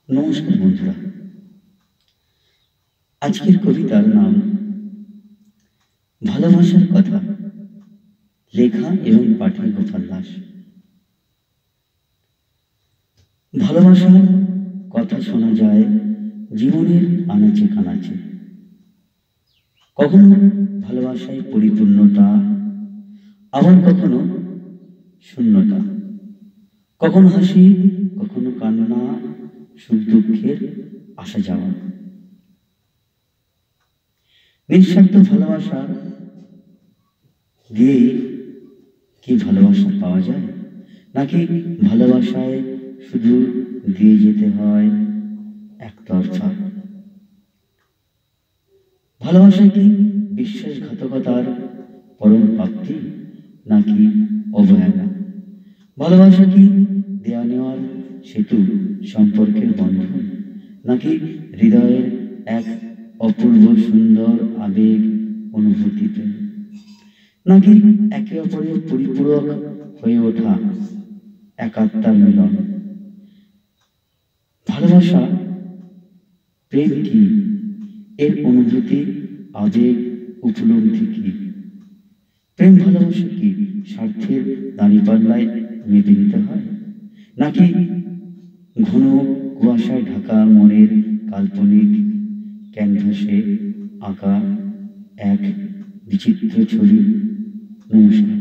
নমস্কার বন্ধুরা, আজকের কবিতার নাম ভালোবাসার কথা, লেখা এবং পাঠে গোপাল দাস। ভালোবাসার কথা শোনা যায় জীবনের আনাচে কানাচে। কখনো ভালোবাসায় পরিপূর্ণতা, আবার কখনো শূন্যতা, কখনো হাসি, কখনো কান্না, সুখ দুঃখের আসা যাওয়া। নিঃস্বার্থ ভালোবাসা দিয়ে কি ভালোবাসা পাওয়া যায়, নাকি ভালোবাসায় শুধু দিয়ে যেতে হয় একতরফা? ভালোবাসা কি বিশ্বাসঘাতকতার পরম প্রাপ্তি, নাকি অবহেলা? ভালোবাসা কি দেয়া নেওয়ার সেতু, সম্পর্কের বন্ধন, নাকি হৃদয়ের এক অপূর্ব সুন্দর আবেগ অনুভূতিতে, নাকি একে অপরের পরিপূরক হয়ে ওঠা এক আত্মার মিলন? ভালোবাসা, প্রেম কি, এর অনুভূতি, আবেগ, উপলব্ধি কি? প্রেম ভালোবাসা কি স্বার্থের দাঁড়িপাল্লায় মেপে নিতে হয়, নাকি ঘন কুয়াশায় ঢাকা মনের কাল্পনিক ক্যানভাসে আঁকা এক বিচিত্র ছবি? নমস্কার।